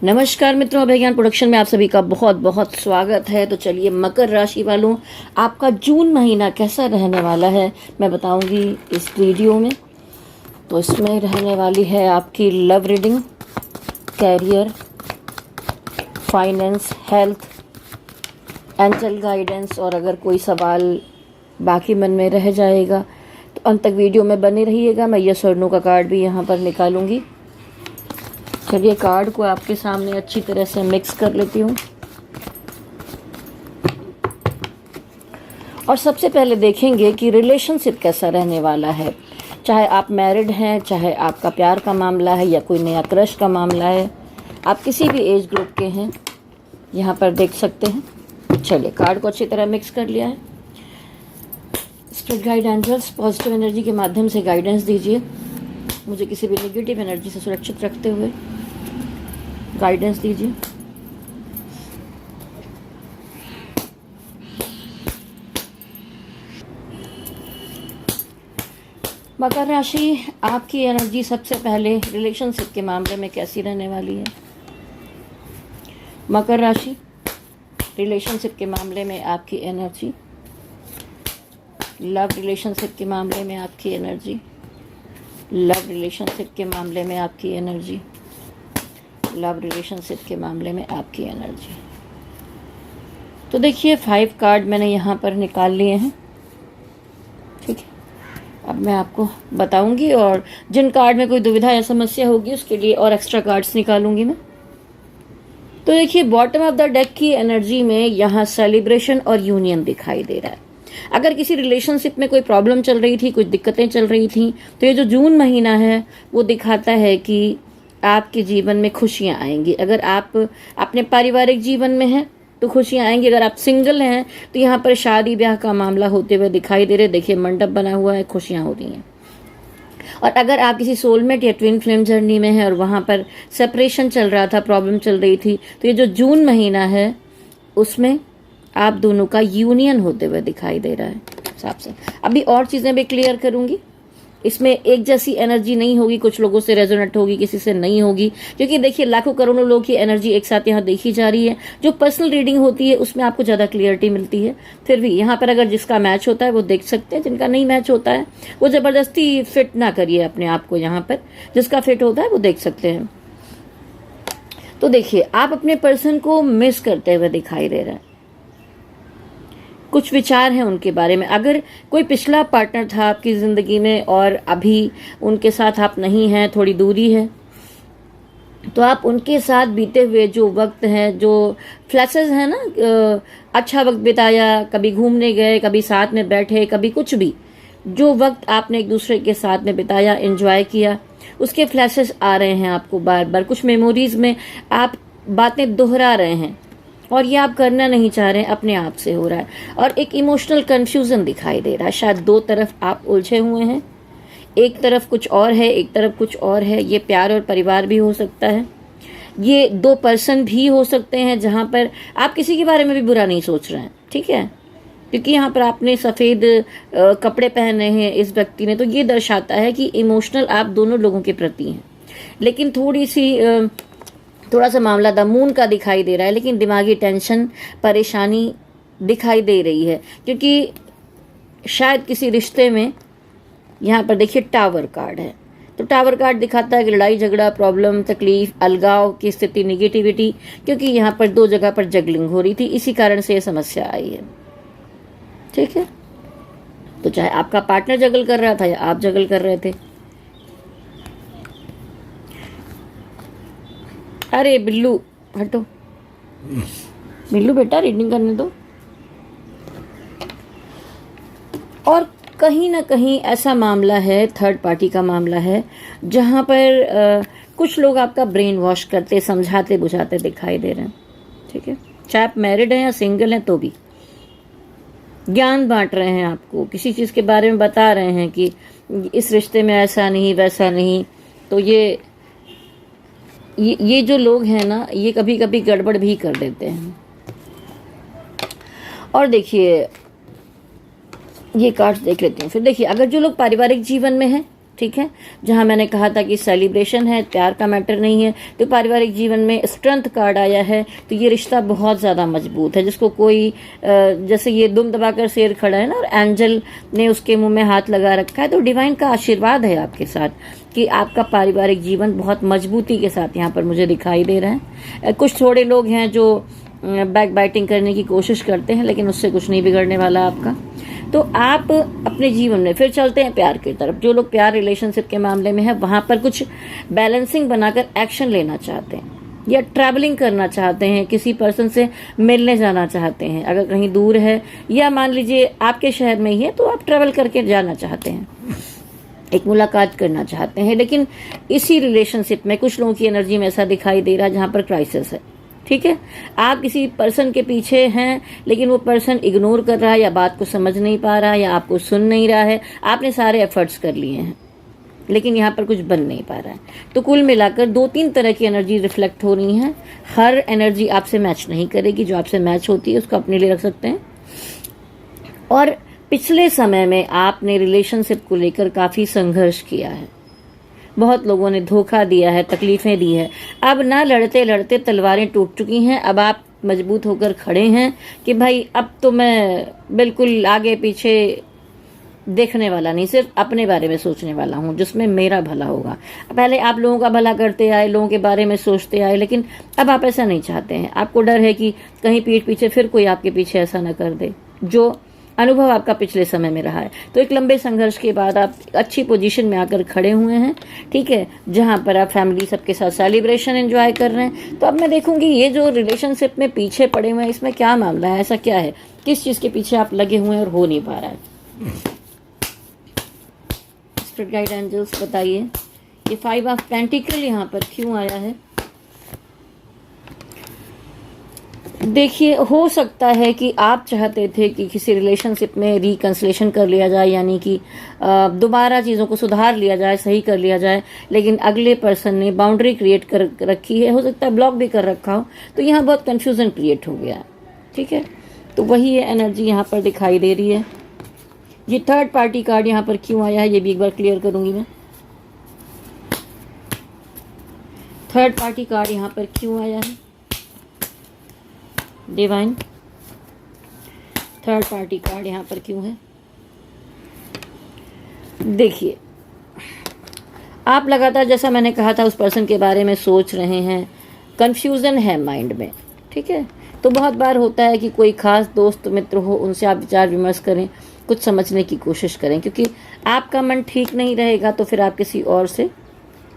नमस्कार मित्रों, अभय ज्ञान प्रोडक्शन में आप सभी का बहुत बहुत स्वागत है। तो चलिए, मकर राशि वालों, आपका जून महीना कैसा रहने वाला है मैं बताऊंगी इस वीडियो में। तो इसमें रहने वाली है आपकी love reading, career, finance, health, angel guidance, और अगर कोई सवाल बाकी मन में रह जाएगा तो अंत तक वीडियो में बने रहिएगा। मैं यस और नो का कार्ड भी यहाँ पर निकालूंगी। चलिए, कार्ड को आपके सामने अच्छी तरह से मिक्स कर लेती हूँ। और सबसे पहले देखेंगे कि रिलेशनशिप कैसा रहने वाला है। चाहे आप मैरिड हैं, चाहे आपका प्यार का मामला है या कोई नया क्रश का मामला है, आप किसी भी एज ग्रुप के हैं, यहाँ पर देख सकते हैं। चलिए, कार्ड को अच्छी तरह मिक्स कर लिया है। Spirit guide angels, positive energy के माध्यम से गाइडेंस दीजिए। मुझे किसी भी नेगेटिव एनर्जी से सुरक्षित रखते हुए गाइडेंस दीजिए। मकर राशि, आपकी एनर्जी सबसे पहले रिलेशनशिप के मामले में कैसी रहने वाली है। मकर राशि, रिलेशनशिप के मामले में आपकी एनर्जी, लव रिलेशनशिप के मामले में आपकी एनर्जी, लव रिलेशनशिप के मामले में आपकी एनर्जी, लव रिलेशनशिप के मामले में आपकी एनर्जी। तो देखिए, 5 कार्ड मैंने यहाँ पर निकाल लिए हैं। ठीक है, अब मैं आपको बताऊंगी, और जिन कार्ड में कोई दुविधा या समस्या होगी उसके लिए और एक्स्ट्रा कार्ड्स निकालूंगी मैं। तो देखिए, बॉटम ऑफ द डेक की एनर्जी में यहाँ सेलिब्रेशन और यूनियन दिखाई दे रहा है। अगर किसी रिलेशनशिप में कोई प्रॉब्लम चल रही थी, कुछ दिक्कतें चल रही थी, तो ये जो जून महीना है वो दिखाता है कि आपके जीवन में खुशियां आएंगी। अगर आप अपने पारिवारिक जीवन में हैं तो खुशियां आएंगी। अगर आप सिंगल हैं तो यहाँ पर शादी ब्याह का मामला होते हुए दिखाई दे रहे। देखिए, मंडप बना हुआ है, खुशियां हो रही हैं। और अगर आप किसी सोलमेट या ट्विन फ्लेम जर्नी में हैं और वहाँ पर सेपरेशन चल रहा था, प्रॉब्लम चल रही थी, तो ये जो जून महीना है उसमें आप दोनों का यूनियन होते हुए दिखाई दे रहा है हिसाब से। अभी और चीज़ें भी क्लियर करूंगी। इसमें एक जैसी एनर्जी नहीं होगी, कुछ लोगों से रेजोनेट होगी, किसी से नहीं होगी, क्योंकि देखिए लाखों करोड़ों लोगों की एनर्जी एक साथ यहाँ देखी जा रही है। जो पर्सनल रीडिंग होती है उसमें आपको ज़्यादा क्लियरिटी मिलती है। फिर भी यहाँ पर अगर जिसका मैच होता है वो देख सकते हैं, जिनका नहीं मैच होता है वो ज़बरदस्ती फिट ना करिए अपने आप को। यहाँ पर जिसका फिट होता है वो देख सकते हैं। तो देखिए, आप अपने पर्सन को मिस करते हुए दिखाई दे रहा है। कुछ विचार हैं उनके बारे में। अगर कोई पिछला पार्टनर था आपकी ज़िंदगी में और अभी उनके साथ आप नहीं हैं, थोड़ी दूरी है, तो आप उनके साथ बीते हुए जो वक्त हैं, जो फ्लैशेस हैं ना, अच्छा वक्त बिताया, कभी घूमने गए, कभी साथ में बैठे, कभी कुछ भी, जो वक्त आपने एक दूसरे के साथ में बिताया, एंजॉय किया, उसके फ्लैशेस आ रहे हैं आपको बार बार। कुछ मेमोरीज में आप बातें दोहरा रहे हैं और ये आप करना नहीं चाह रहे हैं, अपने आप से हो रहा है। और एक इमोशनल कंफ्यूजन दिखाई दे रहा है। शायद दो तरफ आप उलझे हुए हैं, एक तरफ कुछ और है, एक तरफ कुछ और है। ये प्यार और परिवार भी हो सकता है, ये 2 पर्सन भी हो सकते हैं जहां पर आप किसी के बारे में भी बुरा नहीं सोच रहे हैं। ठीक है, क्योंकि यहाँ पर आपने सफ़ेद कपड़े पहने हैं इस व्यक्ति ने, तो ये दर्शाता है कि इमोशनल आप दोनों लोगों के प्रति हैं। लेकिन थोड़ा सा मामला द मून का दिखाई दे रहा है, लेकिन दिमागी टेंशन, परेशानी दिखाई दे रही है, क्योंकि शायद किसी रिश्ते में, यहाँ पर देखिए टावर कार्ड है, तो टावर कार्ड दिखाता है कि लड़ाई झगड़ा, प्रॉब्लम, तकलीफ, अलगाव की स्थिति, निगेटिविटी, क्योंकि यहाँ पर 2 जगह पर जगलिंग हो रही थी, इसी कारण से ये समस्या आई है। ठीक है, तो चाहे आपका पार्टनर जगल कर रहा था या आप जगल कर रहे थे। अरे बिल्लू हटो, बिल्लू बेटा रीडिंग करने दो। और कहीं ना कहीं ऐसा मामला है, थर्ड पार्टी का मामला है, जहां पर कुछ लोग आपका ब्रेन वॉश करते, समझाते बुझाते दिखाई दे रहे हैं। ठीक है, चाहे आप मैरिड हैं या सिंगल हैं, तो भी ज्ञान बांट रहे हैं आपको, किसी चीज़ के बारे में बता रहे हैं कि इस रिश्ते में ऐसा नहीं, वैसा नहीं। तो ये जो लोग हैं ना, ये कभी कभी गड़बड़ भी कर देते हैं। और देखिए, ये कार्ड्स देख लेती हूँ। फिर देखिए, अगर जो लोग पारिवारिक जीवन में हैं ठीक है। जहां मैंने कहा था कि सेलिब्रेशन है, प्यार का मैटर नहीं है, तो पारिवारिक जीवन में स्ट्रेंथ कार्ड आया है, तो ये रिश्ता बहुत ज़्यादा मजबूत है। जिसको कोई जैसे ये दुम दबाकर शेर खड़ा है ना, और एंजल ने उसके मुंह में हाथ लगा रखा है, तो डिवाइन का आशीर्वाद है आपके साथ कि आपका पारिवारिक जीवन बहुत मजबूती के साथ यहाँ पर मुझे दिखाई दे रहा है। कुछ थोड़े लोग हैं जो बैक बाइटिंग करने की कोशिश करते हैं, लेकिन उससे कुछ नहीं बिगड़ने वाला आपका। तो आप अपने जीवन में फिर चलते हैं प्यार की तरफ। जो लोग प्यार रिलेशनशिप के मामले में है, वहां पर कुछ बैलेंसिंग बनाकर एक्शन लेना चाहते हैं, या ट्रैवलिंग करना चाहते हैं, किसी पर्सन से मिलने जाना चाहते हैं, अगर कहीं दूर है, या मान लीजिए आपके शहर में ही है तो आप ट्रैवल करके जाना चाहते हैं, एक मुलाकात करना चाहते हैं। लेकिन इसी रिलेशनशिप में कुछ लोगों की एनर्जी में ऐसा दिखाई दे रहा है जहां पर क्राइसिस है, ठीक है। आप किसी पर्सन के पीछे हैं, लेकिन वो पर्सन इग्नोर कर रहा है, या बात को समझ नहीं पा रहा है, या आपको सुन नहीं रहा है। आपने सारे एफर्ट्स कर लिए हैं, लेकिन यहाँ पर कुछ बन नहीं पा रहा है। तो कुल मिलाकर 2-3 तरह की एनर्जी रिफ्लेक्ट हो रही हैं। हर एनर्जी आपसे मैच नहीं करेगी, जो आपसे मैच होती है उसको अपने लिए रख सकते हैं। और पिछले समय में आपने रिलेशनशिप को लेकर काफी संघर्ष किया है, बहुत लोगों ने धोखा दिया है, तकलीफें दी है। अब ना लड़ते लड़ते तलवारें टूट चुकी हैं। अब आप मजबूत होकर खड़े हैं कि भाई अब तो मैं बिल्कुल आगे पीछे देखने वाला नहीं, सिर्फ अपने बारे में सोचने वाला हूँ, जिसमें मेरा भला होगा। पहले आप लोगों का भला करते आए, लोगों के बारे में सोचते आए, लेकिन अब आप ऐसा नहीं चाहते हैं। आपको डर है कि कहीं पीठ पीछे फिर कोई आपके पीछे ऐसा न कर दे, जो अनुभव आपका पिछले समय में रहा है। तो एक लंबे संघर्ष के बाद आप अच्छी पोजीशन में आकर खड़े हुए हैं, ठीक है, जहां पर आप फैमिली सबके साथ सेलिब्रेशन एंजॉय कर रहे हैं। तो अब मैं देखूंगी ये जो रिलेशनशिप में पीछे पड़े हुए हैं, इसमें क्या मामला है, ऐसा क्या है, किस चीज के पीछे आप लगे हुए हैं और हो नहीं पा रहा है। स्पिरिट गाइड एंजल्स बताइए, ये 5 ऑफ पेंटिकल यहाँ पर क्यों आया है। देखिए, हो सकता है कि आप चाहते थे कि किसी रिलेशनशिप में रिकंसिलेशन कर लिया जाए, यानी कि दोबारा चीज़ों को सुधार लिया जाए, सही कर लिया जाए, लेकिन अगले पर्सन ने बाउंड्री क्रिएट कर रखी है, हो सकता है ब्लॉक भी कर रखा हो, तो यहाँ बहुत कंफ्यूजन क्रिएट हो गया है, ठीक है। तो वही ये एनर्जी यहाँ पर दिखाई दे रही है। ये थर्ड पार्टी कार्ड यहाँ पर क्यों आया है, ये भी एक बार क्लियर करूंगी मैं। थर्ड पार्टी कार्ड यहाँ पर क्यों आया है डिवाइन, थर्ड पार्टी कार्ड यहाँ पर क्यों है। देखिए, आप लगातार, जैसा मैंने कहा था, उस पर्सन के बारे में सोच रहे हैं, कंफ्यूजन है माइंड में, ठीक है। तो बहुत बार होता है कि कोई खास दोस्त मित्र हो, उनसे आप विचार विमर्श करें, कुछ समझने की कोशिश करें, क्योंकि आपका मन ठीक नहीं रहेगा तो फिर आप किसी और से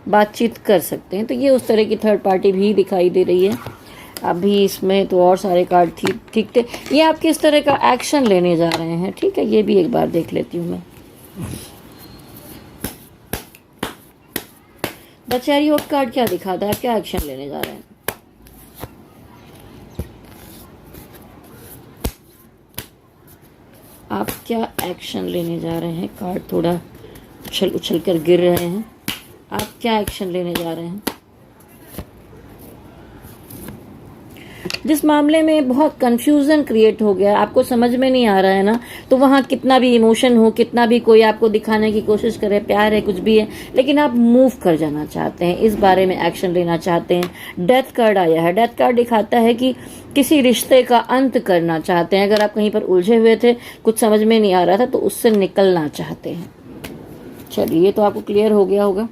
बातचीत कर सकते हैं। तो ये उस तरह की थर्ड पार्टी भी दिखाई दे रही है। अभी इसमें तो और सारे कार्ड ठीक थे। ये आप किस तरह का एक्शन लेने जा रहे हैं, ठीक है, ये भी एक बार देख लेती हूँ मैं। द चैरियट कार्ड क्या दिखाता है, क्या एक्शन लेने जा रहे हैं। आप क्या एक्शन लेने जा रहे हैं। कार्ड थोड़ा उछल कर गिर रहे हैं। आप क्या एक्शन लेने जा रहे हैं। जिस मामले में बहुत कंफ्यूजन क्रिएट हो गया, आपको समझ में नहीं आ रहा है ना, तो वहाँ कितना भी इमोशन हो, कितना भी कोई आपको दिखाने की कोशिश करे, प्यार है, कुछ भी है, लेकिन आप मूव कर जाना चाहते हैं, इस बारे में एक्शन लेना चाहते हैं। डेथ कार्ड आया है। डेथ कार्ड दिखाता है कि किसी रिश्ते का अंत करना चाहते हैं। अगर आप कहीं पर उलझे हुए थे, कुछ समझ में नहीं आ रहा था, तो उससे निकलना चाहते हैं। चलिए, तो आपको क्लियर हो गया होगा।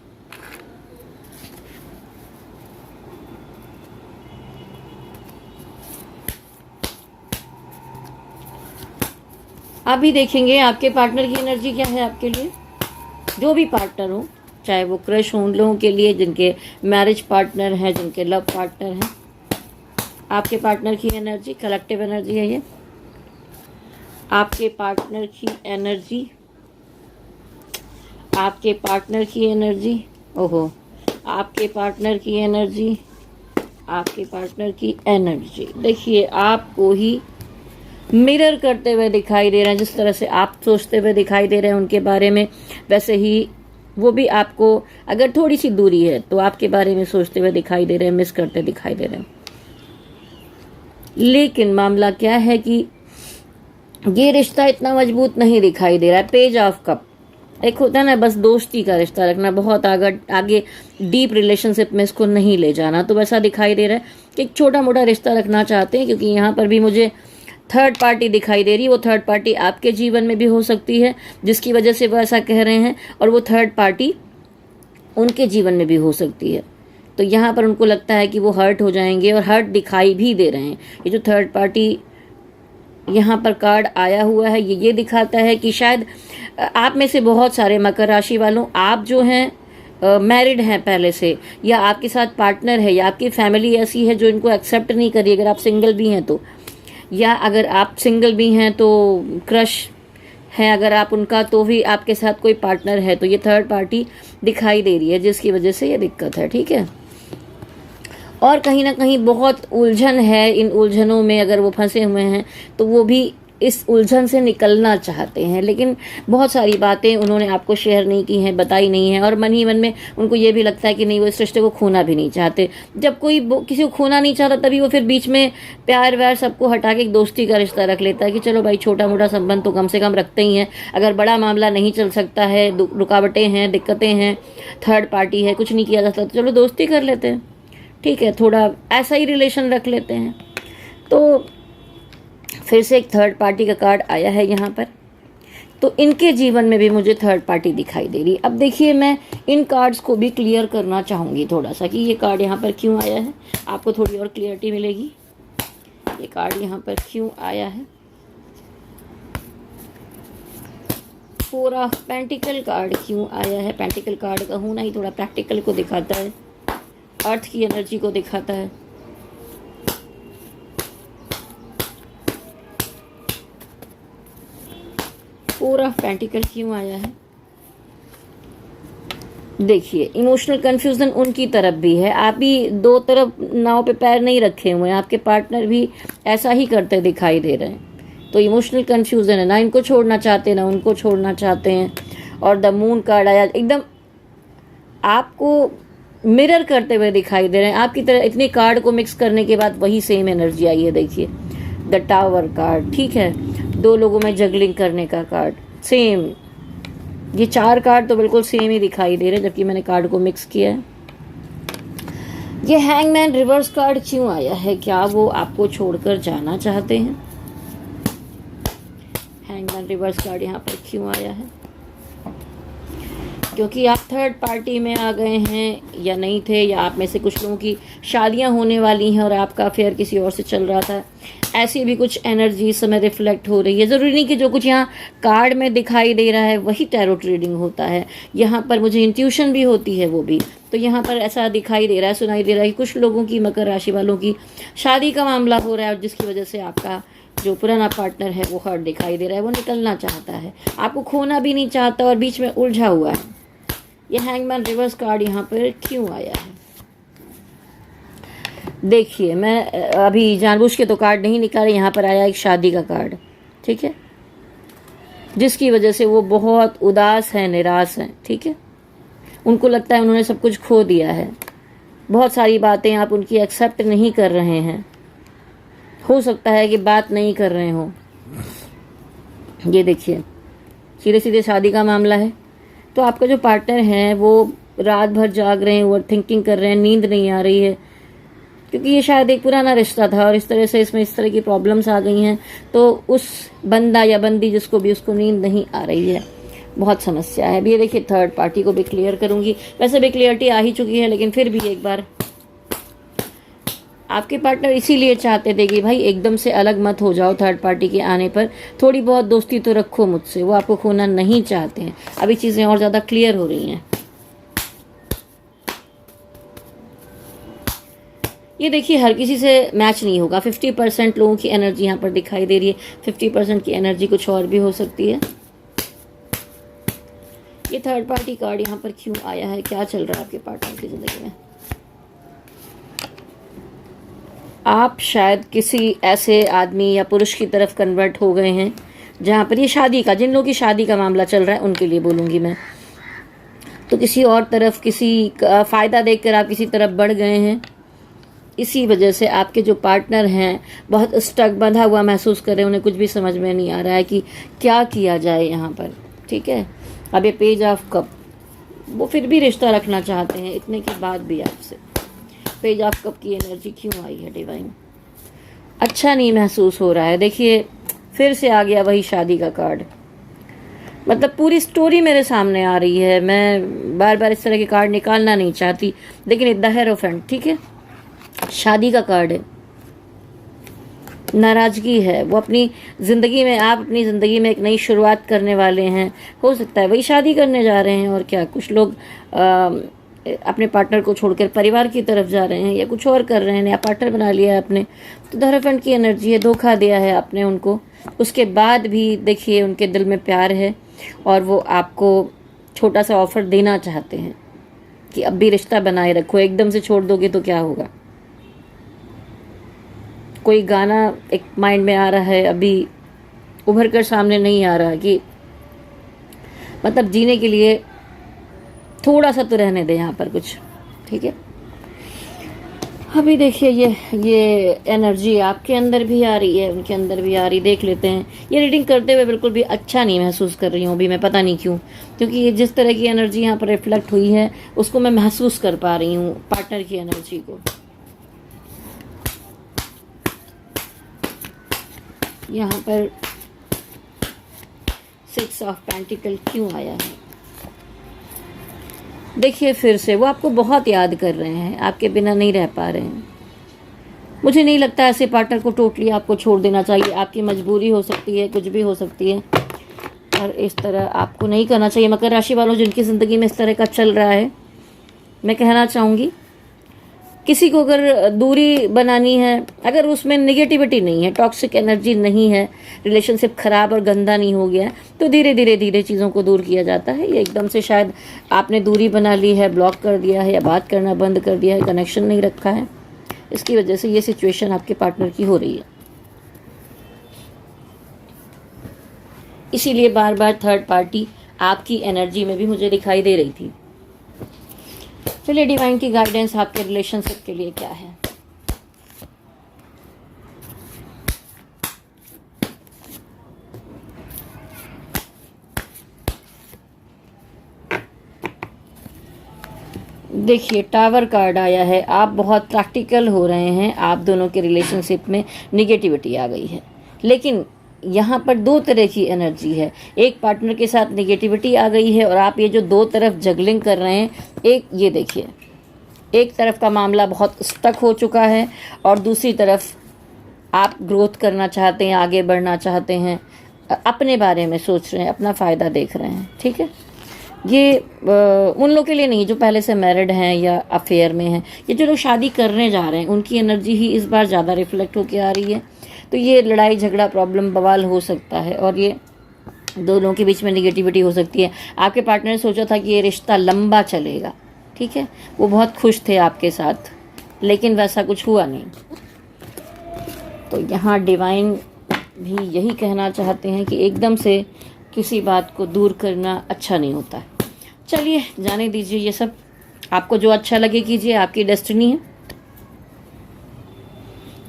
अभी देखेंगे आपके पार्टनर की एनर्जी क्या है आपके लिए। जो भी पार्टनर हो, चाहे वो क्रश हो, उन लोगों के लिए जिनके मैरिज पार्टनर हैं, जिनके लव पार्टनर हैं, आपके पार्टनर की एनर्जी, कलेक्टिव एनर्जी है ये। आपके पार्टनर की एनर्जी, आपके पार्टनर की एनर्जी, ओहो, आपके पार्टनर की एनर्जी, आपके पार्टनर की एनर्जी। देखिए, आपको ही मिरर करते हुए दिखाई दे रहे हैं। जिस तरह से आप सोचते हुए दिखाई दे रहे हैं उनके बारे में, वैसे ही वो भी आपको, अगर थोड़ी सी दूरी है तो आपके बारे में सोचते हुए दिखाई दे रहे हैं, मिस करते दिखाई दे रहे हैं। लेकिन मामला क्या है कि ये रिश्ता इतना मजबूत नहीं दिखाई दे रहा है। पेज ऑफ कप, एक होता है ना बस दोस्ती का रिश्ता रखना, बहुत आगे आगे डीप रिलेशनशिप में इसको नहीं ले जाना, तो वैसा दिखाई दे रहा है कि एक छोटा मोटा रिश्ता रखना चाहते हैं। क्योंकि यहाँ पर भी मुझे थर्ड पार्टी दिखाई दे रही है। वो थर्ड पार्टी आपके जीवन में भी हो सकती है जिसकी वजह से वो ऐसा कह रहे हैं, और वो थर्ड पार्टी उनके जीवन में भी हो सकती है। तो यहाँ पर उनको लगता है कि वो हर्ट हो जाएंगे, और हर्ट दिखाई भी दे रहे हैं। ये जो थर्ड पार्टी यहाँ पर कार्ड आया हुआ है, ये दिखाता है कि शायद आप में से बहुत सारे मकर राशि वालों, आप जो हैं मैरिड हैं पहले से, या आपके साथ पार्टनर है, या आपकी फैमिली ऐसी है जो इनको एक्सेप्ट नहीं करी, अगर आप सिंगल भी हैं तो, या अगर आप सिंगल भी हैं तो क्रश है अगर आप उनका, तो भी आपके साथ कोई पार्टनर है। तो ये थर्ड पार्टी दिखाई दे रही है जिसकी वजह से ये दिक्कत है, ठीक है। और कहीं ना कहीं बहुत उलझन है, इन उलझनों में अगर वो फंसे हुए हैं तो वो भी इस उलझन से निकलना चाहते हैं, लेकिन बहुत सारी बातें उन्होंने आपको शेयर नहीं की हैं, बताई नहीं है, और मन ही मन में उनको ये भी लगता है कि नहीं, वो इस रिश्ते को खोना भी नहीं चाहते। जब कोई किसी को खोना नहीं चाहता तभी वो फिर बीच में प्यार व्यार सबको हटा के एक दोस्ती का रिश्ता रख लेता है कि चलो भाई छोटा मोटा संबंध तो कम से कम रखते ही हैं, अगर बड़ा मामला नहीं चल सकता है, रुकावटें हैं, दिक्कतें हैं, थर्ड पार्टी है, कुछ नहीं किया जा सकता, तो चलो दोस्ती कर लेते हैं, ठीक है, थोड़ा ऐसा ही रिलेशन रख लेते हैं। तो फिर से एक थर्ड पार्टी का कार्ड आया है यहाँ पर, तो इनके जीवन में भी मुझे थर्ड पार्टी दिखाई दे रही। अब देखिए, मैं इन कार्ड्स को भी क्लियर करना चाहूँगी थोड़ा सा कि ये कार्ड यहाँ पर क्यों आया है, आपको थोड़ी और क्लियरिटी मिलेगी। ये कार्ड यहाँ पर क्यों आया है, 4 ऑफ पेंटिकल कार्ड क्यों आया है। पेंटिकल कार्ड का होना ही थोड़ा प्रैक्टिकल को दिखाता है, अर्थ की एनर्जी को दिखाता है। पूरा पेंटिकल क्यों आया है, देखिए इमोशनल कंफ्यूजन उनकी तरफ भी है, आप भी दो तरफ नाव पे पैर नहीं रखे हुए हैं, आपके पार्टनर भी ऐसा ही करते दिखाई दे रहे हैं। तो इमोशनल कंफ्यूजन है, ना इनको छोड़ना चाहते ना उनको छोड़ना चाहते हैं। और द मून कार्ड आया, एकदम आपको मिरर करते हुए दिखाई दे रहे हैं, आपकी तरह इतने कार्ड को मिक्स करने के बाद वही सेम एनर्जी आई है। देखिए द टावर कार्ड, ठीक है, 2 लोगों में जगलिंग करने का कार्ड, सेम। ये 4 कार्ड तो बिल्कुल सेम ही दिखाई दे रहे हैं जबकि मैंने कार्ड को मिक्स किया है। ये हैंगमैन रिवर्स कार्ड क्यों आया है, क्या वो आपको छोड़कर जाना चाहते हैं। हैंगमैन रिवर्स कार्ड यहाँ पर क्यों आया है, क्योंकि आप थर्ड पार्टी में आ गए हैं या नहीं थे, या आप में से कुछ लोगों की शादियां होने वाली हैं और आपका अफेयर किसी और से चल रहा था। ऐसी भी कुछ एनर्जी इस समय रिफ्लेक्ट हो रही है। ज़रूरी नहीं कि जो कुछ यहाँ कार्ड में दिखाई दे रहा है वही टैरोट रीडिंग होता है, यहाँ पर मुझे इंट्यूशन भी होती है वो भी। तो यहाँ पर ऐसा दिखाई दे रहा है, सुनाई दे रहा है कि कुछ लोगों की, मकर राशि वालों की शादी का मामला हो रहा है, और जिसकी वजह से आपका जो पुराना पार्टनर है वो हर्ट दिखाई दे रहा है, वो निकलना चाहता है, आपको खोना भी नहीं चाहता और बीच में उलझा हुआ है। ये हैंगमैन रिवर्स कार्ड यहाँ पर क्यों आया है, देखिए मैं अभी जानबूझ के तो कार्ड नहीं निकाले, यहाँ पर आया एक शादी का कार्ड, ठीक है, जिसकी वजह से वो बहुत उदास है, निराश हैं, ठीक है। उनको लगता है उन्होंने सब कुछ खो दिया है, बहुत सारी बातें आप उनकी एक्सेप्ट नहीं कर रहे हैं, हो सकता है कि बात नहीं कर रहे हो। ये देखिए सीधे सीधे शादी का मामला है। तो आपका जो पार्टनर है वो रात भर जाग रहे हैं, ओवर थिंकिंग कर रहे हैं, नींद नहीं आ रही है, क्योंकि ये शायद एक पुराना रिश्ता था और इस तरह से इसमें इस तरह की प्रॉब्लम्स आ गई हैं, तो उस बंदा या बंदी जिसको भी, उसको नींद नहीं आ रही है, बहुत समस्या है। अभी ये देखिए थर्ड पार्टी को भी क्लियर करूंगी, वैसे भी क्लियरिटी आ ही चुकी है, लेकिन फिर भी एक बार आपके पार्टनर इसीलिए चाहते थे कि भाई एकदम से अलग मत हो जाओ, थर्ड पार्टी के आने पर थोड़ी बहुत दोस्ती तो रखो मुझसे, वो आपको खोना नहीं चाहते हैं। अभी चीज़ें और ज़्यादा क्लियर हो रही हैं। ये देखिए हर किसी से मैच नहीं होगा, 50% लोगों की एनर्जी यहाँ पर दिखाई दे रही है, 50% की एनर्जी कुछ और भी हो सकती है। ये थर्ड पार्टी कार्ड यहाँ पर क्यों आया है, क्या चल रहा है आपके पार्टनर की ज़िंदगी में। आप शायद किसी ऐसे आदमी या पुरुष की तरफ कन्वर्ट हो गए हैं जहाँ पर ये शादी का, जिन लोगों की शादी का मामला चल रहा है उनके लिए बोलूँगी मैं, तो किसी और तरफ किसी का फ़ायदा देखकर आप किसी तरफ बढ़ गए हैं। इसी वजह से आपके जो पार्टनर हैं बहुत स्टक, बंधा हुआ महसूस कर रहे हैं, उन्हें कुछ भी समझ में नहीं आ रहा है कि क्या किया जाए यहाँ पर, ठीक है। अब ये पेज ऑफ कप, वो फिर भी रिश्ता रखना चाहते हैं इतने के बाद भी आपसे। पेज ऑफ कप की एनर्जी क्यों आई है डिवाइन? अच्छा नहीं महसूस हो रहा है। देखिए फिर से आ गया वही शादी का कार्ड। मतलब पूरी स्टोरी मेरे सामने आ रही है। मैं बार बार इस तरह के कार्ड निकालना नहीं चाहती, लेकिन द हेरोफेंट, ठीक है, शादी का कार्ड है। नाराजगी है, वो अपनी ज़िंदगी में, आप अपनी ज़िंदगी में एक नई शुरुआत करने वाले हैं। हो सकता है वही शादी करने जा रहे हैं, और क्या, कुछ लोग अपने पार्टनर को छोड़कर परिवार की तरफ जा रहे हैं, या कुछ और कर रहे हैं, या पार्टनर बना लिया है आपने। तो द हेरोफेंट की एनर्जी है, धोखा दिया है आपने उनको, उसके बाद भी देखिए उनके दिल में प्यार है, और वो आपको छोटा सा ऑफर देना चाहते हैं कि अब भी रिश्ता बनाए रखो। एकदम से छोड़ दोगे तो क्या होगा? कोई गाना एक माइंड में आ रहा है, अभी उभर कर सामने नहीं आ रहा, कि मतलब जीने के लिए थोड़ा सा तो रहने दे यहाँ पर कुछ, ठीक है। अभी देखिए ये एनर्जी आपके अंदर भी आ रही है, उनके अंदर भी आ रही, देख लेते हैं। ये रीडिंग करते हुए बिल्कुल भी अच्छा नहीं महसूस कर रही हूँ अभी मैं, पता नहीं क्यों, क्योंकि ये जिस तरह की एनर्जी यहाँ पर रिफ्लेक्ट हुई है उसको मैं महसूस कर पा रही हूँ, पार्टनर की एनर्जी को। यहाँ पर 6 ऑफ पेंटिकल क्यों आया है? देखिए फिर से वो आपको बहुत याद कर रहे हैं, आपके बिना नहीं रह पा रहे हैं। मुझे नहीं लगता ऐसे पार्टनर को टोटली आपको छोड़ देना चाहिए, आपकी मजबूरी हो सकती है, कुछ भी हो सकती है, और इस तरह आपको नहीं करना चाहिए। मकर राशि वालों जिनकी ज़िंदगी में इस तरह का चल रहा है, मैं कहना चाहूँगी किसी को अगर दूरी बनानी है, अगर उसमें निगेटिविटी नहीं है, टॉक्सिक एनर्जी नहीं है, रिलेशनशिप खराब और गंदा नहीं हो गया, तो धीरे धीरे चीज़ों को दूर किया जाता है। ये एकदम से शायद आपने दूरी बना ली है, ब्लॉक कर दिया है, या बात करना बंद कर दिया है, कनेक्शन नहीं रखा है, इसकी वजह से ये सिचुएशन आपके पार्टनर की हो रही है। इसीलिए बार बार थर्ड पार्टी आपकी एनर्जी में भी मुझे दिखाई दे रही थी। चलिए डिवाइन की गाइडेंस आपके रिलेशनशिप के लिए क्या है? देखिए टावर कार्ड आया है। आप बहुत प्रैक्टिकल हो रहे हैं, आप दोनों के रिलेशनशिप में निगेटिविटी आ गई है, लेकिन यहाँ पर दो तरह की एनर्जी है। एक पार्टनर के साथ निगेटिविटी आ गई है, और आप ये जो दो तरफ जगलिंग कर रहे हैं, एक ये देखिए, एक तरफ का मामला बहुत स्टक हो चुका है, और दूसरी तरफ आप ग्रोथ करना चाहते हैं, आगे बढ़ना चाहते हैं, अपने बारे में सोच रहे हैं, अपना फ़ायदा देख रहे हैं, ठीक है। ये उन लोगों के लिए नहीं जो पहले से मैरिड हैं या अफेयर में हैं, ये जो लोग शादी करने जा रहे हैं, उनकी एनर्जी ही इस बार ज़्यादा रिफ्लेक्ट होकर आ रही है। तो ये लड़ाई झगड़ा प्रॉब्लम बवाल हो सकता है, और ये दोनों के बीच में निगेटिविटी हो सकती है। आपके पार्टनर ने सोचा था कि ये रिश्ता लंबा चलेगा, ठीक है, वो बहुत खुश थे आपके साथ, लेकिन वैसा कुछ हुआ नहीं। तो यहाँ डिवाइन भी यही कहना चाहते हैं कि एकदम से किसी बात को दूर करना अच्छा नहीं होता है। चलिए जाने दीजिए, ये सब आपको जो अच्छा लगे कीजिए, आपकी डेस्टिनी है।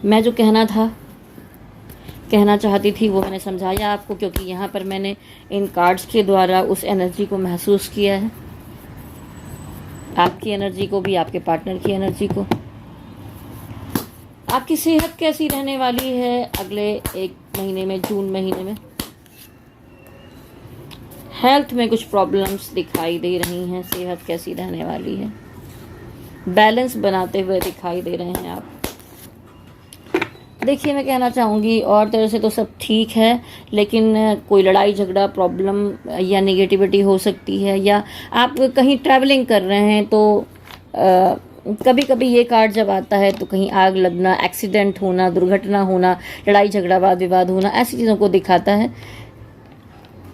मैं जो कहना चाहती थी वो मैंने समझाया आपको, क्योंकि यहाँ पर मैंने इन कार्ड्स के द्वारा उस एनर्जी को महसूस किया है, आपकी एनर्जी को भी, आपके पार्टनर की एनर्जी को। आपकी सेहत कैसी रहने वाली है अगले 1 महीने में, जून महीने में? हेल्थ में कुछ प्रॉब्लम्स दिखाई दे रही हैं, सेहत कैसी रहने वाली है? बैलेंस बनाते हुए दिखाई दे रहे हैं आप। देखिए मैं कहना चाहूँगी, और तरह से तो सब ठीक है, लेकिन कोई लड़ाई झगड़ा प्रॉब्लम या नेगेटिविटी हो सकती है, या आप कहीं ट्रैवलिंग कर रहे हैं तो कभी कभी ये कार्ड जब आता है तो कहीं आग लगना, एक्सीडेंट होना, दुर्घटना होना, लड़ाई झगड़ा वाद विवाद होना, ऐसी चीज़ों को दिखाता है।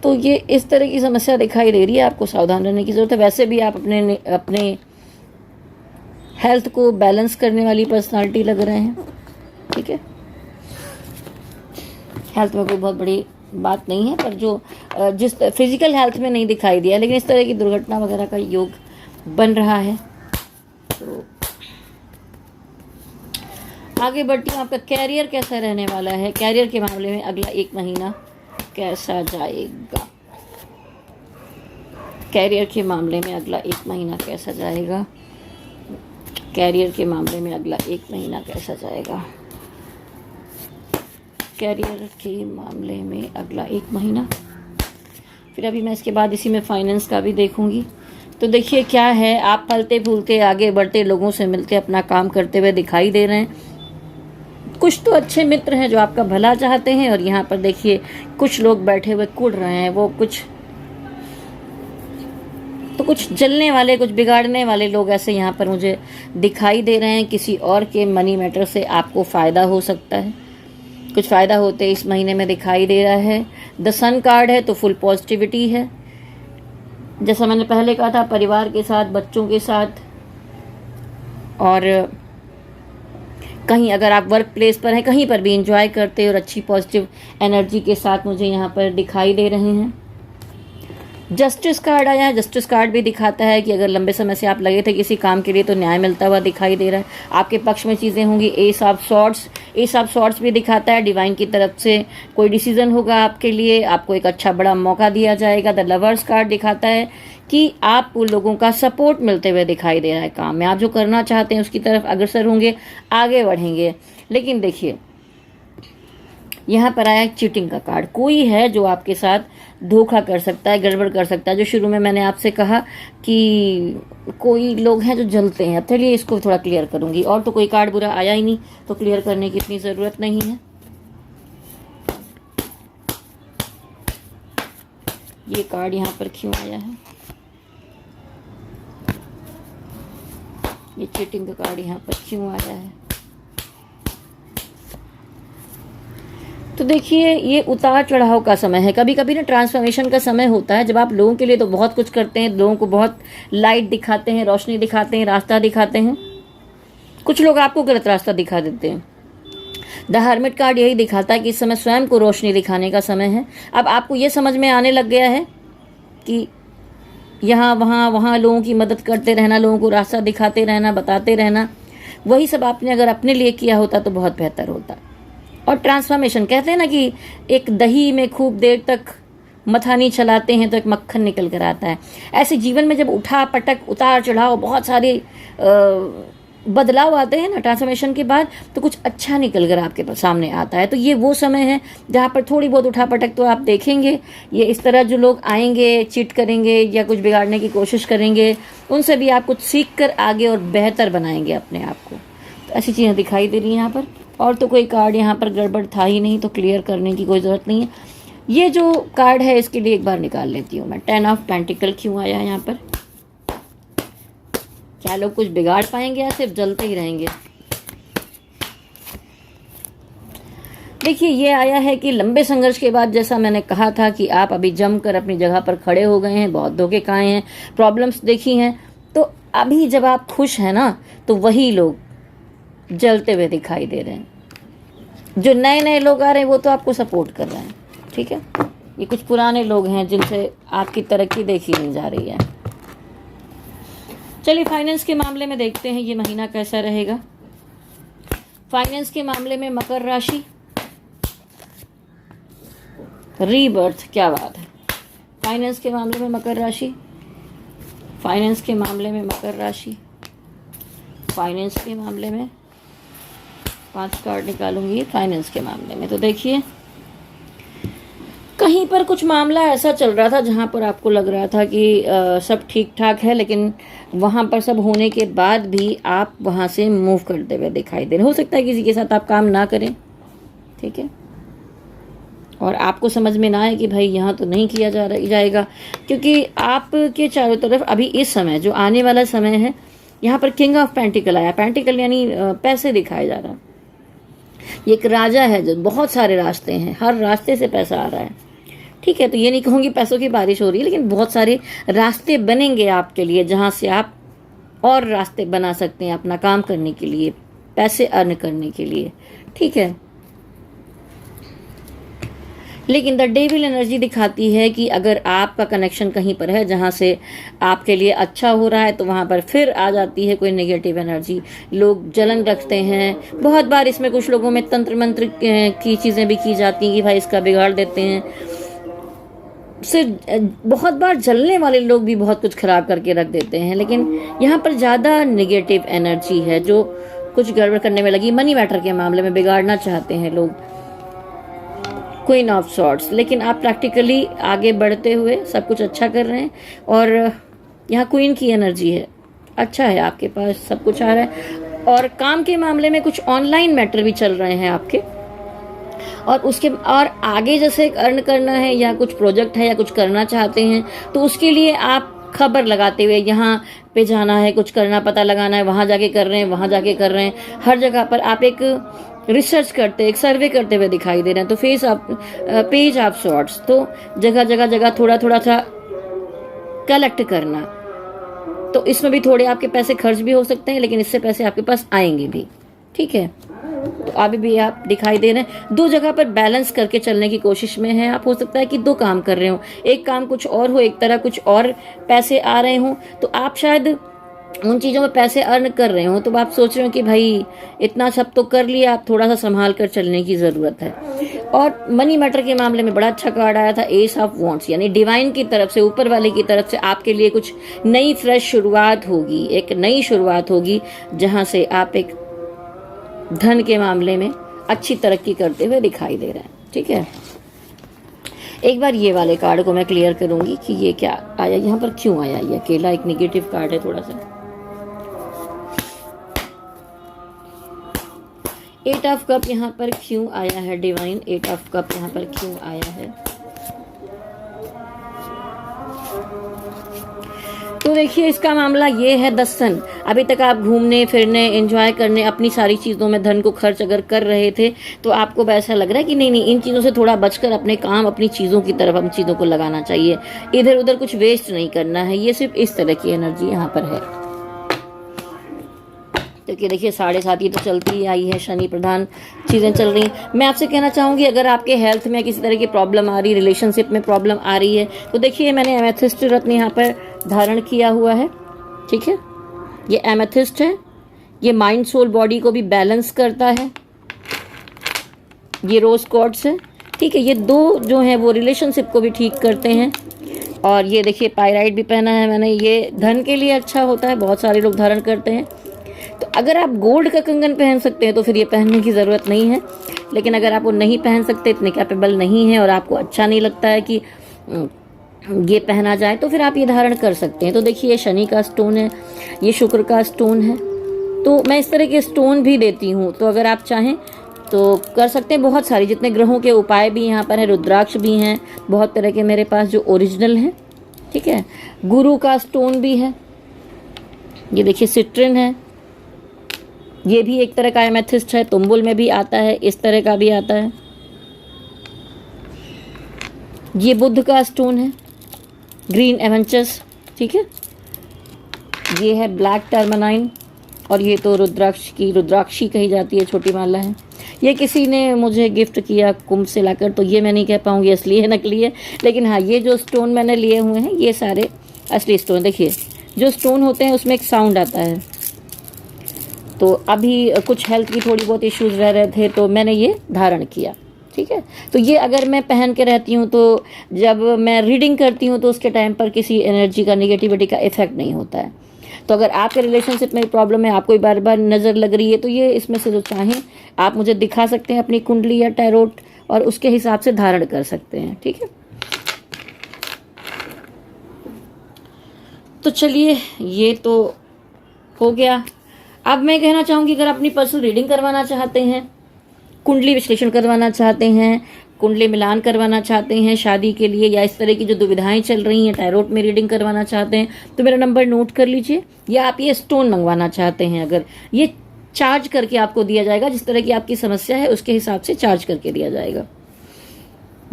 तो ये इस तरह की समस्या दिखाई दे रही है, आपको सावधान रहने की ज़रूरत है। वैसे भी आप अपने हेल्थ को बैलेंस करने वाली पर्सनालिटी लग रहे हैं, ठीक है। हेल्थ में कोई बहुत बड़ी बात नहीं है, पर जो जिस फिजिकल हेल्थ में नहीं दिखाई दिया, लेकिन इस तरह की दुर्घटना वगैरह का योग बन रहा है। तो आगे बढ़ती हूँ, आपका कैरियर कैसा रहने वाला है? कैरियर के मामले में अगला 1 महीना कैसा जाएगा? कैरियर के मामले में अगला 1 महीना कैसा जाएगा? कैरियर के मामले में अगला 1 महीना कैसा जाएगा? कैरियर के मामले में अगला 1 महीना। फिर अभी मैं इसके बाद इसी में फाइनेंस का भी देखूंगी। तो देखिए क्या है, आप फलते फूलते आगे बढ़ते लोगों से मिलते अपना काम करते हुए दिखाई दे रहे हैं। कुछ तो अच्छे मित्र हैं जो आपका भला चाहते हैं, और यहाँ पर देखिए कुछ लोग बैठे हुए कुढ़ रहे हैं। वो कुछ जलने वाले, कुछ बिगाड़ने वाले लोग ऐसे यहाँ पर मुझे दिखाई दे रहे हैं। किसी और के मनी मैटर से आपको फ़ायदा हो सकता है, कुछ फ़ायदा होते इस महीने में दिखाई दे रहा है। द सन कार्ड है तो फुल पॉजिटिविटी है। जैसा मैंने पहले कहा था, परिवार के साथ, बच्चों के साथ, और कहीं अगर आप वर्क प्लेस पर हैं, कहीं पर भी एंजॉय करते और अच्छी पॉजिटिव एनर्जी के साथ मुझे यहाँ पर दिखाई दे रहे हैं। जस्टिस कार्ड आया है। जस्टिस कार्ड भी दिखाता है कि अगर लंबे समय से आप लगे थे किसी काम के लिए तो न्याय मिलता हुआ दिखाई दे रहा है। आपके पक्ष में चीज़ें होंगी। एस ऑफ सॉर्ड्स भी दिखाता है डिवाइन की तरफ से कोई डिसीजन होगा आपके लिए, आपको एक अच्छा बड़ा मौका दिया जाएगा। द लवर्स कार्ड दिखाता है कि आप उन लोगों का सपोर्ट मिलते हुए दिखाई दे रहा है। काम में आप जो करना चाहते हैं उसकी तरफ अग्रसर होंगे, आगे बढ़ेंगे। लेकिन देखिए यहाँ पर आया चीटिंग का कार्ड। कोई है जो आपके साथ धोखा कर सकता है, गड़बड़ कर सकता है। जो शुरू में मैंने आपसे कहा कि कोई लोग हैं जो जलते हैं। चलिए इसको थोड़ा क्लियर करूंगी। और तो कोई कार्ड बुरा आया ही नहीं, तो क्लियर करने की इतनी ज़रूरत नहीं है। ये कार्ड यहाँ पर क्यों आया है? ये चीटिंग का कार्ड यहाँ पर क्यों आया है? तो देखिए ये उतार चढ़ाव का समय है। कभी कभी ना ट्रांसफॉर्मेशन का समय होता है, जब आप लोगों के लिए तो बहुत कुछ करते हैं, लोगों को बहुत लाइट दिखाते हैं, रोशनी दिखाते हैं, रास्ता दिखाते हैं। कुछ लोग आपको गलत रास्ता दिखा देते हैं। द हर्मिट कार्ड यही दिखाता है कि इस समय स्वयं को रोशनी दिखाने का समय है। अब आपको ये समझ में आने लग गया है कि यहाँ वहाँ लोगों की मदद करते रहना, लोगों को रास्ता दिखाते रहना, बताते रहना, वही सब आपने अगर अपने लिए किया होता तो बहुत बेहतर होता। और ट्रांसफॉर्मेशन कहते हैं ना कि एक दही में खूब देर तक मथानी चलाते हैं तो एक मक्खन निकल कर आता है। ऐसे जीवन में जब उठा पटक, उतार चढ़ाव, बहुत सारे बदलाव आते हैं ना ट्रांसफॉर्मेशन के बाद, तो कुछ अच्छा निकल कर आपके सामने आता है। तो ये वो समय है जहाँ पर थोड़ी बहुत उठा पटक तो आप देखेंगे। ये इस तरह जो लोग आएंगे, चीट करेंगे या कुछ बिगाड़ने की कोशिश करेंगे, उनसे भी आप कुछ सीख कर आगे और बेहतर बनाएंगे अपने आप को। तो ऐसी चीज़ें दिखाई दे रही हैं यहाँ पर। और तो कोई कार्ड यहाँ पर गड़बड़ था ही नहीं, तो क्लियर करने की कोई ज़रूरत नहीं है। ये जो कार्ड है इसके लिए एक बार निकाल लेती हूँ मैं। 10 ऑफ पेंटिकल क्यों आया है यहाँ पर? क्या लोग कुछ बिगाड़ पाएंगे या सिर्फ जलते ही रहेंगे? देखिए ये आया है कि लंबे संघर्ष के बाद, जैसा मैंने कहा था कि आप अभी जमकर अपनी जगह पर खड़े हो गए हैं, बहुत धोखे खाए हैं, प्रॉब्लम्स देखी हैं, तो अभी जब आप खुश हैं ना, तो वही लोग जलते हुए दिखाई दे रहे हैं। जो नए नए लोग आ रहे हैं वो तो आपको सपोर्ट कर रहे हैं, ठीक है। ये कुछ पुराने लोग हैं जिनसे आपकी तरक्की देखी नहीं जा रही है। चलिए फाइनेंस के मामले में देखते हैं ये महीना कैसा रहेगा। फाइनेंस के मामले में मकर राशि, रीबर्थ, क्या बात है। फाइनेंस के मामले में मकर राशि, फाइनेंस के मामले में मकर राशि, फाइनेंस के मामले में 5 कार्ड निकालूंगी फाइनेंस के मामले में। तो देखिए कहीं पर कुछ मामला ऐसा चल रहा था जहां पर आपको लग रहा था कि सब ठीक ठाक है, लेकिन वहां पर सब होने के बाद भी आप वहां से मूव करते हुए दिखाई दे रहे। हो सकता है किसी के साथ आप काम ना करें, ठीक है, और आपको समझ में ना आए कि भाई यहाँ तो नहीं किया जाएगा, क्योंकि आपके चारों तरफ अभी इस समय जो आने वाला समय है, यहाँ पर किंग ऑफ पेंटिकल आया। पेंटिकल यानी पैसे दिखाए जा रहा। ये एक राजा है, जो बहुत सारे रास्ते हैं, हर रास्ते से पैसा आ रहा है, ठीक है। तो ये नहीं कहूँगी पैसों की बारिश हो रही है, लेकिन बहुत सारे रास्ते बनेंगे आपके लिए, जहाँ से आप और रास्ते बना सकते हैं अपना काम करने के लिए, पैसे अर्न करने के लिए, ठीक है। लेकिन द डेविल एनर्जी दिखाती है कि अगर आपका कनेक्शन कहीं पर है जहाँ से आपके लिए अच्छा हो रहा है, तो वहाँ पर फिर आ जाती है कोई नेगेटिव एनर्जी। लोग जलन रखते हैं। बहुत बार इसमें कुछ लोगों में तंत्र मंत्र की चीज़ें भी की जाती हैं कि भाई इसका बिगाड़ देते हैं। से बहुत बार जलने वाले लोग भी बहुत कुछ खराब करके रख देते हैं, लेकिन यहाँ पर ज़्यादा नेगेटिव एनर्जी है जो कुछ गड़बड़ करने में लगी। मनी मैटर के मामले में बिगाड़ना चाहते हैं लोग, क्वीन ऑफ सॉर्ड्स। लेकिन आप प्रैक्टिकली आगे बढ़ते हुए सब कुछ अच्छा कर रहे हैं, और यहाँ क्वीन की एनर्जी है, अच्छा है, आपके पास सब कुछ आ रहा है। और काम के मामले में कुछ ऑनलाइन मैटर भी चल रहे हैं आपके, और आगे जैसे अर्न करना है या कुछ प्रोजेक्ट है या कुछ करना चाहते हैं, तो उसके लिए आप खबर लगाते हुए यहाँ पे जाना है, कुछ करना, पता लगाना है, वहाँ जाके कर रहे हैं, वहाँ जाके कर रहे हैं, हर जगह पर आप एक रिसर्च करते, एक सर्वे करते हुए दिखाई दे रहे हैं। तो पेज ऑफ सॉर्ड्स, तो जगह थोड़ा थोड़ा सा कलेक्ट करना, तो इसमें भी थोड़े आपके पैसे खर्च भी हो सकते हैं, लेकिन इससे पैसे आपके पास आएंगे भी, ठीक है। तो अभी भी आप दिखाई दे रहे हैं, दो जगह पर बैलेंस करके चलने की कोशिश में हैं आप। हो सकता है कि दो काम कर रहे हो, एक काम कुछ और हो, एक तरह कुछ और पैसे आ रहे हो, तो आप शायद उन चीज़ों में पैसे अर्न कर रहे हो, तो आप सोच रहे हो कि भाई इतना सब तो कर लिया, आप थोड़ा सा संभाल कर चलने की ज़रूरत है। और मनी मैटर के मामले में बड़ा अच्छा कार्ड आया था, एस ऑफ वॉन्ड्स, यानी डिवाइन की तरफ से, ऊपर वाले की तरफ से आपके लिए कुछ नई फ्रेश शुरुआत होगी, एक नई शुरुआत होगी, जहाँ से आप एक धन के मामले में अच्छी तरक्की करते हुए दिखाई दे रहे हैं, ठीक है। एक बार ये वाले कार्ड को मैं क्लियर करूंगी कि ये क्या आया, यहाँ पर क्यों आया। ये अकेला एक निगेटिव कार्ड है थोड़ा सा। एट ऑफ कप यहाँ पर क्यों आया है डिवाइन, एट ऑफ कप यहाँ पर क्यों आया है। तो देखिए इसका मामला ये है, 10 सन। अभी तक आप घूमने फिरने, एंजॉय करने, अपनी सारी चीज़ों में धन को खर्च अगर कर रहे थे, तो आपको ऐसा लग रहा है कि नहीं, इन चीज़ों से थोड़ा बचकर अपने काम, अपनी चीज़ों की तरफ हम चीज़ों को लगाना चाहिए, इधर उधर कुछ वेस्ट नहीं करना है। ये सिर्फ इस तरह की एनर्जी यहाँ पर है। क्योंकि देखिए 7.5 तो चलती ही आई है, शनि प्रधान चीज़ें चल रही हैं। मैं आपसे कहना चाहूँगी, अगर आपके हेल्थ में किसी तरह की प्रॉब्लम आ रही, रिलेशनशिप में प्रॉब्लम आ रही है, तो देखिए मैंने एमेथिस्ट रत्न यहाँ पर धारण किया हुआ है, ठीक है। ये एमेथिस्ट है, ये माइंड सोल बॉडी को भी बैलेंस करता है। ये रोज क्वार्ट्ज है, ठीक है। ये दो जो हैं वो रिलेशनशिप को भी ठीक करते हैं। और ये देखिए पायराइट भी पहना है मैंने, ये धन के लिए अच्छा होता है, बहुत सारे लोग धारण करते हैं। तो अगर आप गोल्ड का कंगन पहन सकते हैं तो फिर ये पहनने की ज़रूरत नहीं है, लेकिन अगर आप वो नहीं पहन सकते, इतने कैपेबल नहीं है, और आपको अच्छा नहीं लगता है कि ये पहना जाए, तो फिर आप ये धारण कर सकते हैं। तो देखिए ये शनि का स्टोन है, ये शुक्र का स्टोन है, तो मैं इस तरह के स्टोन भी देती हूँ, तो अगर आप चाहें तो कर सकते हैं। बहुत सारी जितने ग्रहों के उपाय भी यहाँ पर हैं, रुद्राक्ष भी हैं, बहुत तरह के मेरे पास जो ओरिजिनल हैं, ठीक है। गुरु का स्टोन भी है, ये देखिए सिट्रिन है, ये भी एक तरह का एमेथिस्ट है, तुम्बुल में भी आता है, इस तरह का भी आता है। ये बुद्ध का स्टोन है, ग्रीन एवेंचर्स, ठीक है। ये है ब्लैक टर्मनाइन, और ये तो रुद्राक्षी कही जाती है, छोटी माला है। ये किसी ने मुझे गिफ्ट किया कुंभ से लाकर, तो ये मैं नहीं कह पाऊंगी असली है नकली है, लेकिन हाँ ये जो स्टोन मैंने लिए हुए हैं ये सारे असली स्टोन। देखिए जो स्टोन होते हैं उसमें एक साउंड आता है, तो अभी कुछ हेल्थ की थोड़ी बहुत इश्यूज रह रहे थे, तो मैंने ये धारण किया, ठीक है। तो ये अगर मैं पहन के रहती हूँ, तो जब मैं रीडिंग करती हूँ तो उसके टाइम पर किसी एनर्जी का, निगेटिविटी का इफेक्ट नहीं होता है। तो अगर आपके रिलेशनशिप में प्रॉब्लम है, आपको बार बार नज़र लग रही है, तो ये इसमें से जो चाहें आप मुझे दिखा सकते हैं अपनी कुंडली या टैरोट, और उसके हिसाब से धारण कर सकते हैं, ठीक है। तो चलिए ये तो हो गया। अब मैं कहना चाहूँगी, अगर अपनी पर्सनल रीडिंग करवाना चाहते हैं, कुंडली विश्लेषण करवाना चाहते हैं, कुंडली मिलान करवाना चाहते हैं शादी के लिए, या इस तरह की जो दुविधाएं चल रही हैं, टैरोट में रीडिंग करवाना चाहते हैं, तो मेरा नंबर नोट कर लीजिए। या आप ये स्टोन मंगवाना चाहते हैं, अगर ये चार्ज करके आपको दिया जाएगा, जिस तरह की आपकी समस्या है उसके हिसाब से चार्ज करके दिया जाएगा।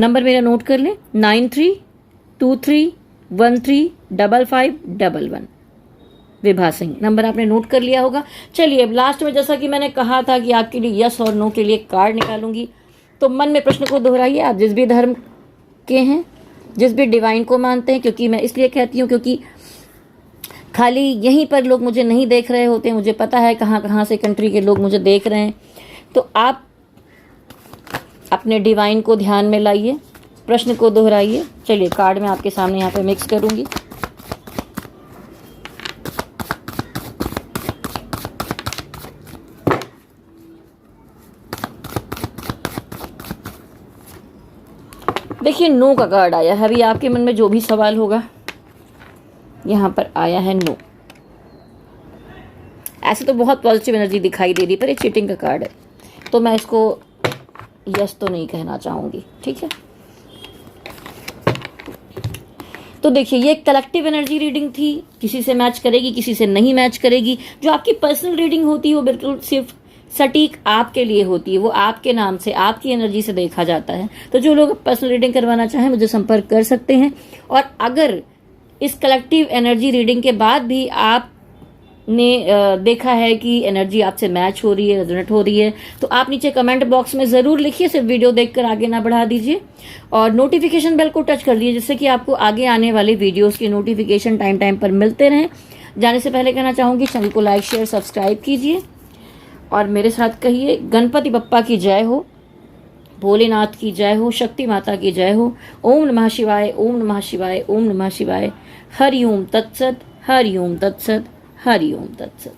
नंबर मेरा नोट कर लें, 9323135511। विभा सिंह, नंबर आपने नोट कर लिया होगा। चलिए अब लास्ट में, जैसा कि मैंने कहा था कि आपके लिए यस और नो के लिए कार्ड निकालूंगी, तो मन में प्रश्न को दोहराइए, आप जिस भी धर्म के हैं, जिस भी डिवाइन को मानते हैं, क्योंकि मैं इसलिए कहती हूँ क्योंकि खाली यहीं पर लोग मुझे नहीं देख रहे होते, मुझे पता है कहाँ कहाँ से कंट्री के लोग मुझे देख रहे हैं। तो आप अपने डिवाइन को ध्यान में लाइए, प्रश्न को दोहराइए। चलिए कार्ड मैं आपके सामने यहाँ पे मिक्स करूंगी। देखिए नो का कार्ड आया है। अभी आपके मन में जो भी सवाल होगा, यहाँ पर आया है नो। ऐसे तो बहुत पॉजिटिव एनर्जी दिखाई दे रही, पर ये चीटिंग का कार्ड है, तो मैं इसको यस तो नहीं कहना चाहूंगी, ठीक है। तो देखिए ये कलेक्टिव एनर्जी रीडिंग थी, किसी से मैच करेगी, किसी से नहीं मैच करेगी। जो आपकी पर्सनल रीडिंग होती है वो बिल्कुल सिर्फ सटीक आपके लिए होती है, वो आपके नाम से, आपकी एनर्जी से देखा जाता है। तो जो लोग पर्सनल रीडिंग करवाना चाहें मुझे संपर्क कर सकते हैं। और अगर इस कलेक्टिव एनर्जी रीडिंग के बाद भी आपने देखा है कि एनर्जी आपसे मैच हो रही है, रेजोनेट हो रही है, तो आप नीचे कमेंट बॉक्स में ज़रूर लिखिए। सिर्फ वीडियो देखकर आगे ना बढ़ा दीजिए और नोटिफिकेशन बेल को टच कर दीजिए, जिससे कि आपको आगे आने वाले वीडियोस की नोटिफिकेशन टाइम टाइम पर मिलते रहें। जाने से पहले कहना चाहूँगी चैनल को लाइक शेयर सब्सक्राइब कीजिए और मेरे साथ कहिए गणपति बप्पा की जय हो, भोलेनाथ की जय हो, शक्ति माता की जय हो। ओम नमः शिवाय, ओम नमः शिवाय, ओम नमः शिवाय। हरि ओम तत्सत, हरि ओम तत्सत, हरि ओम तत्सत।